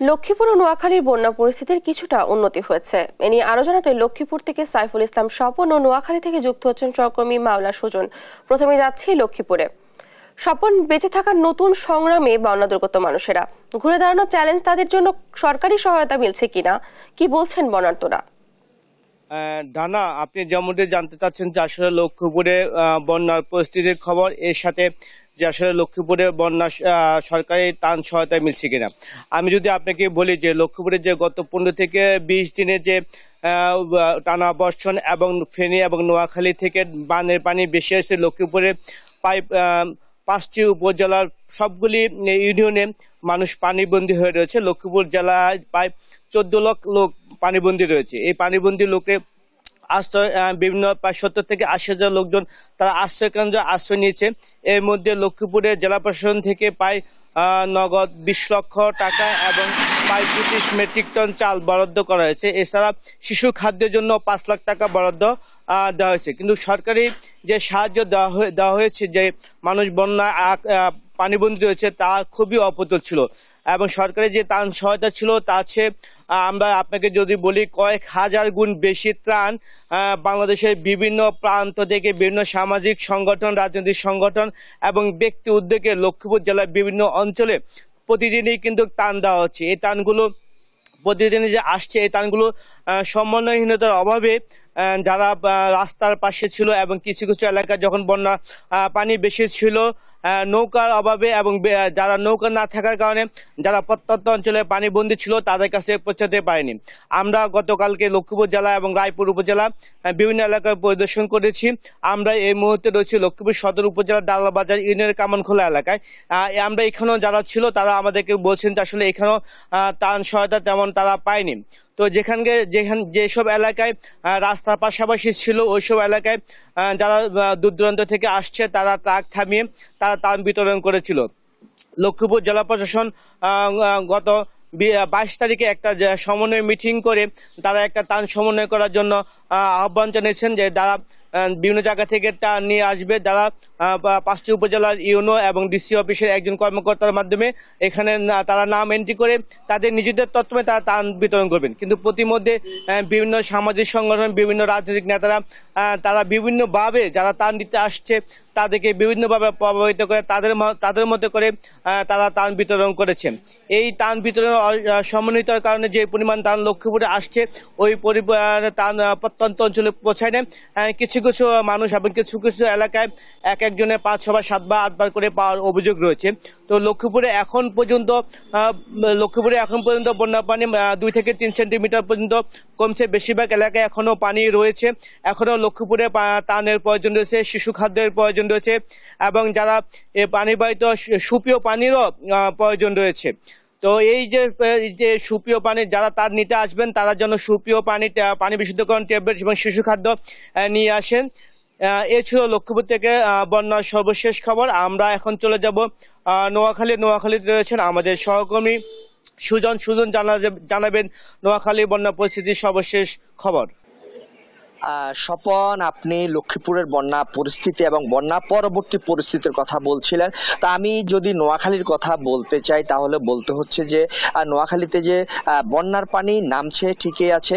লক্ষ্মীপুর ও নোয়াখালীর বন্যা পরিস্থিতির কিছুটা উন্নতি হয়েছে। এ নিয়ে আরো জানাতে লক্ষ্মীপুর থেকে সাইফুল ইসলাম স্বপন ও নোয়াখালী থেকে যুক্ত হচ্ছেন সহকর্মী মাওলা সুজন। প্রথমে যাচ্ছি লক্ষ্মীপুরে। স্বপন, বেঁচে থাকার নতুন সংগ্রামে বন্যা দুর্গত মানুষেরা, ঘুরে দাঁড়ানোর চ্যালেঞ্জ, তাদের জন্য সরকারি সহায়তা মিলছে কিনা, কি বলছেন বন্যার্তরা? ডানা, আপনি যেমনটি জানতে চাচ্ছেন যে আসলে লক্ষ্মীপুরে বন্যার পরিস্থিতির খবর, এর সাথে যে আসলে লক্ষ্মীপুরে বন্যা সরকারি ত্রাণ সহায়তা মিলছে কিনা। আমি যদি আপনাকে বলি যে লক্ষ্মীপুরে যে গত 15 থেকে 20 দিনে যে টানা বর্ষণ এবং ফেনী এবং নোয়াখালী থেকে বানের পানি বেশি আসছে, লক্ষ্মীপুরে প্রায় 5টি উপজেলার সবগুলি ইউনিয়নে মানুষ পানিবন্দী হয়ে রয়েছে। লক্ষ্মীপুর জেলায় প্রায় 14 লাখ লোক পানিবন্দী রয়েছে। এই পানিবন্দী লোকে আশ্রয় বিভিন্ন প্রায় 70 থেকে 80 হাজার লোকজন তারা আশ্রয় কেন্দ্রে আশ্রয় নিয়েছে। এর মধ্যে লক্ষ্মীপুরে জেলা প্রশাসন থেকে প্রায় নগদ 20 লক্ষ টাকা এবং প্রায় 25 মেট্রিক টন চাল বরাদ্দ করা হয়েছে। এছাড়া শিশু খাদ্যের জন্য 5 লাখ টাকা বরাদ্দ দেওয়া হয়েছে। কিন্তু সরকারি যে সাহায্য দেওয়া হয়েছে, যে মানুষ বন্যা পানিবন্দী রয়েছে, তা খুবই অপ্রতুল ছিল এবং সরকারি যে ত্রাণ সহায়তা ছিল তা আছে, আমরা আপনাকে যদি বলি, কয়েক হাজার গুণ বেশি ত্রাণ বাংলাদেশের বিভিন্ন প্রান্ত থেকে বিভিন্ন সামাজিক সংগঠন, রাজনৈতিক সংগঠন এবং ব্যক্তি উদ্যোগে লক্ষ্মীপুর জেলার বিভিন্ন অঞ্চলে প্রতিদিনই কিন্তু ত্রাণ দেওয়া হচ্ছে। এই ত্রাণগুলো প্রতিদিনই যে আসছে, এই ত্রাণগুলো সমন্বয়হীনতার অভাবে যারা রাস্তার পাশে ছিল এবং কিছু কিছু এলাকায় যখন বন্যা পানি বেশি ছিল, নৌকার অভাবে এবং যারা নৌকা না থাকার কারণে যারা প্রত্যন্ত অঞ্চলে পানিবন্দী ছিল তাদের কাছে পৌঁছাতে পারেনি। আমরা গতকালকে লক্ষ্মীপুর জেলা এবং রায়পুর উপজেলা বিভিন্ন এলাকায় পরিদর্শন করেছি। আমরা এই মুহূর্তে রয়েছি লক্ষ্মীপুর সদর উপজেলার দালালবাজার ইউনিয়নের কামানখোলা এলাকায়। আমরা এখানেও যারা ছিল তারা আমাদেরকে বলছেন যে আসলে এখানেও ত্রাণ সহায়তা তেমন তারা পায়নি। তো যেসব এলাকায় রাস্তার পাশাপাশি ছিল, ওইসব এলাকায় যারা দূর দূরান্ত থেকে আসছে তারা ট্রাক থামিয়ে তারা ত্রাণ বিতরণ করেছিল। লক্ষ্মীপুর জেলা প্রশাসন গত 22 তারিখে একটা সমন্বয় মিটিং করে তারা একটা ত্রাণ সমন্বয় করার জন্য আহ্বান জানিয়েছেন, যে তারা বিভিন্ন জায়গা থেকে ত্রাণ নিয়ে আসবে। যারা 5টি উপজেলার ইউনো এবং ডিসি অফিসের একজন কর্মকর্তার মাধ্যমে এখানে তারা নাম এন্ট্রি করে তাদের নিজেদের তত্ত্বে তারা ত্রাণ বিতরণ করবেন। কিন্তু প্রতিমধ্যে বিভিন্ন সামাজিক সংগঠন, বিভিন্ন রাজনৈতিক নেতারা তারা বিভিন্নভাবে যারা ত্রাণ দিতে আসছে তাদেরকে বিভিন্নভাবে প্রভাবিত করে তাদের মতো করে তারা ত্রাণ বিতরণ করেছে। এই ত্রাণ বিতরণের সমন্বিতার কারণে যে পরিমাণ ত্রাণ লক্ষ্মীপুরে আসছে, ওই পরিমাণে ত্রাণ প্রত্যন্ত অঞ্চলে পৌঁছায় না। কিছু কিছু মানুষ এবং কিছু কিছু এলাকায় একজনে 5, 6, 7 বা 8 বার করে পাওয়ার অভিযোগ রয়েছে। তো লক্ষ্মীপুরে এখন পর্যন্ত বন্যা পানি 2 থেকে 3 সেন্টিমিটার পর্যন্ত কমছে। বেশিরভাগ এলাকায় এখনো পানি রয়েছে। এখনো লক্ষ্মীপুরে ত্রাণের প্রয়োজন রয়েছে, শিশু খাদ্যের প্রয়োজন রয়েছে এবং যারা পানিবাহিত সুপেয় পানিরও প্রয়োজন রয়েছে। তো এই যে সুপেয় পানি যারা তার নিতে আসবেন, তারা যেন সুপেয় পানি বিশুদ্ধকরণ ট্যাবলেট এবং শিশু খাদ্য নিয়ে আসেন। এ ছিল লক্ষ্মীপুর থেকে বন্যার সর্বশেষ খবর। আমরা এখন চলে যাব নোয়াখালীতে রয়েছেন আমাদের সহকর্মী সুজন জানাবেন নোয়াখালী বন্যা পরিস্থিতির সর্বশেষ খবর। স্বপন, আপনি লক্ষ্মীপুরের বন্যা পরিস্থিতি এবং বন্যা পরবর্তী পরিস্থিতির কথা বলছিলেন। তা আমি যদি নোয়াখালীর কথা বলতে চাই তাহলে বলতে হচ্ছে যে নোয়াখালীতে যে বন্যার পানি নামছে ঠিকই আছে,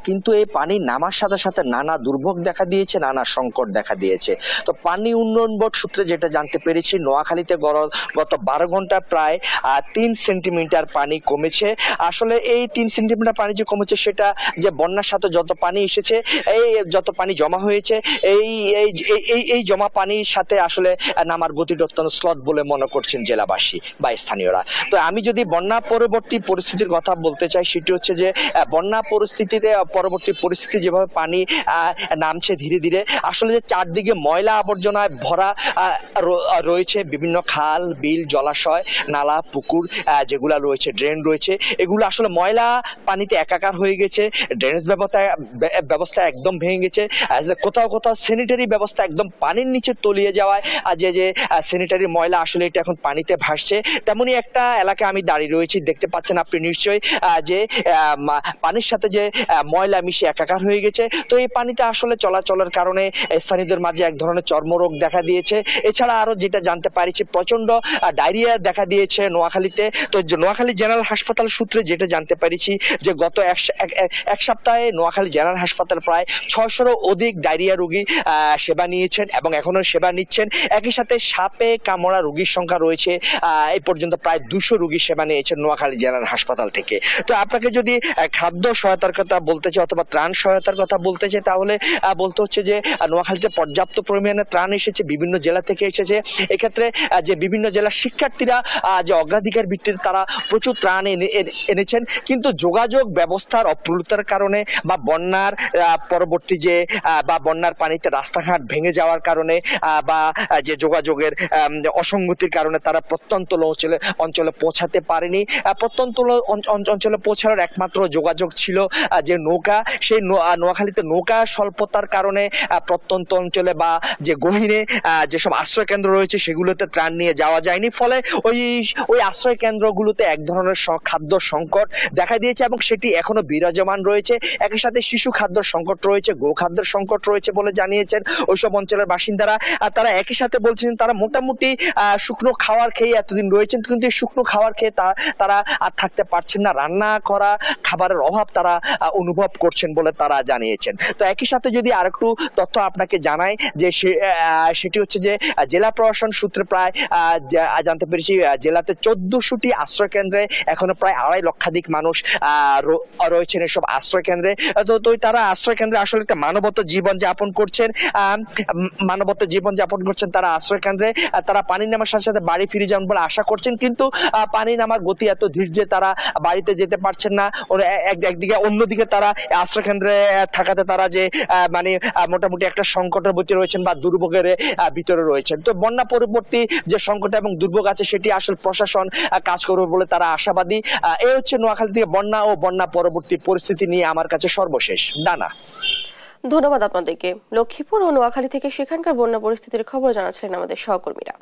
কিন্তু এই পানি নামার সাথে সাথে নানা দুর্ভোগ দেখা দিয়েছে, নানা সংকট দেখা দিয়েছে। তো পানি উন্নয়ন বোর্ড সূত্রে যেটা জানতে পেরেছি, নোয়াখালীতে গত 12 ঘন্টা প্রায় 3 সেন্টিমিটার পানি কমেছে। আসলে এই 3 সেন্টিমিটার পানি যে কমেছে, সেটা যে বন্যার সাথে যত পানি এসেছে, যত পানি জমা হয়েছে, এই জমা পানির সাথে আসলে নামার গতিটা অত্যন্ত স্লট বলে মনে করছেন জেলাবাসী বা স্থানীয়রা। তো আমি যদি বন্যা পরবর্তী পরিস্থিতির কথা বলতে চাই, সেটি হচ্ছে যে বন্যা পরবর্তী পরিস্থিতি যেভাবে পানি নামছে ধীরে ধীরে, আসলে যে চারদিকে ময়লা আবর্জনায় ভরা রয়েছে, বিভিন্ন খাল, বিল, জলাশয়, নালা, পুকুর যেগুলা রয়েছে, ড্রেন রয়েছে, এগুলো আসলে ময়লা পানিতে একাকার হয়ে গেছে। ড্রেনেজ ব্যবস্থা একদম একদম ভেঙে গেছে। কোথাও কোথাও স্যানিটারি ব্যবস্থা একদম পানির নিচে তলিয়ে যাওয়ায় যে স্যানিটারি ময়লা আসলে এটা এখন পানিতে ভাসছে। তেমনি একটা এলাকায় আমি দাঁড়িয়ে রয়েছি, দেখতে পাচ্ছেন আপনি নিশ্চয়ই যে পানির সাথে যে ময়লা মিশে একাকার হয়ে গেছে। তো এই পানিতে আসলে চলাচলের কারণে স্থানীয়দের মাঝে এক ধরনের চর্মরোগ দেখা দিয়েছে। এছাড়া আরো যেটা জানতে পারছি, প্রচন্ড ডায়রিয়া দেখা দিয়েছে নোয়াখালীতে। তো নোয়াখালী জেনারেল হাসপাতাল সূত্রে যেটা জানতে পেরেছি যে গত এক সপ্তাহে নোয়াখালী জেনারেল হাসপাতাল প্রায় 600-এরও অধিক ডায়রিয়া রোগী সেবা নিয়েছেন এবং এখনো সেবা নিচ্ছেন। একই সাথে সাপে কামড়া রোগীর সংখ্যা রয়েছে, এই পর্যন্ত প্রায় 200 রোগী সেবা নিয়েছেন নোয়াখালী জেনারেল হাসপাতাল থেকে। তো আপনাকে যদি খাদ্য সহায়তার কথা বলতে চাই অথবা ত্রাণ সহায়তার কথা বলতে চাই, তাহলে বলতে হচ্ছে যে নোয়াখালীতে পর্যাপ্ত পরিমাণে ত্রাণ এসেছে, বিভিন্ন জেলা থেকে এসেছে। এক্ষেত্রে যে বিভিন্ন জেলার শিক্ষার্থীরা যে অগ্রাধিকার ভিত্তিতে তারা প্রচুর ত্রাণ এনেছেন, কিন্তু যোগাযোগ ব্যবস্থার অপ্রতুলতার কারণে বা বন্যার পরবর্তী যে বা বন্যার পানিতে রাস্তাঘাট ভেঙে যাওয়ার কারণে বা যে যোগাযোগের অসঙ্গতির কারণে তারা প্রত্যন্ত অঞ্চলে পৌঁছাতে পারেনি। প্রত্যন্ত অঞ্চলে পৌঁছানোর একমাত্র যোগাযোগ ছিল যে নৌকা। সেই নোয়াখালীতে নৌকা স্বল্পতার কারণে প্রত্যন্ত অঞ্চলে বা যে গহীনে যেসব আশ্রয় কেন্দ্র রয়েছে সেগুলোতে ত্রাণ নিয়ে যাওয়া যায়নি। ফলে ওই আশ্রয় কেন্দ্রগুলোতে এক ধরনের খাদ্য সংকট দেখা দিয়েছে এবং সেটি এখনো বিরাজমান রয়েছে। একই সাথে শিশু খাদ্য সংকট রয়েছে, গো খাদ্যের সংকট রয়েছে বলে জানিয়েছেন ওইসব অঞ্চলের বাসিন্দারা। আর তারা একই সাথে বলছেন তারা মোটামুটি শুকনো খাবার খেয়ে এতদিন রয়েছেন, কিন্তু এই শুকনো খাবার খেয়ে তারা আর থাকতে পারছেন না। রান্না করা খাবারের অভাব তারা অনুভব করছেন বলে তারা জানিয়েছেন। তো একই সাথে যদি আরেকটু তথ্য আপনাকে জানাই যে সেটি হচ্ছে যে জেলা প্রশাসন সূত্রে প্রায় জানতে পেরেছি জেলাতে 1400টি আশ্রয় কেন্দ্রে এখনো প্রায় 2.5 লক্ষাধিক মানুষ রয়েছেন এসব আশ্রয় কেন্দ্রে। তো তারা আশ্রয় কেন্দ্রে আসলে একটা মানবত জীবন যাপন করছেন, তারা আশ্রয় কেন্দ্রে। তারা পানি নামার সাথে সাথে বাড়ি ফিরে যাবেন বলে আশা করছেন, কিন্তু পানি নামার গতি এত ধীর যে তারা বাড়িতে যেতে পারছেন না। একদিকে অন্যদিকে তারা আশ্রয় কেন্দ্রে থাকাতে তারা যে মানে মোটামুটি একটা সংকটের ভিতরে রয়েছেন বা দুর্ভোগের ভিতরে রয়েছেন। তো বন্যা পরবর্তী যে সংকট এবং দুর্ভোগ আছে সেটি আসলে প্রশাসন কাজ করবে বলে তারা আশাবাদী। এই হচ্ছে নোয়াখালী থেকে বন্যা ও বন্যা পরবর্তী পরিস্থিতি নিয়ে আমার কাছে সর্বশেষ। ডানা, ধন্যবাদ আপনাদেরকে। লক্ষ্মীপুর ও নোয়াখালী থেকে সেখানকার বন্যা পরিস্থিতির খবর জানাচ্ছিলেন আমাদের সহকর্মীরা।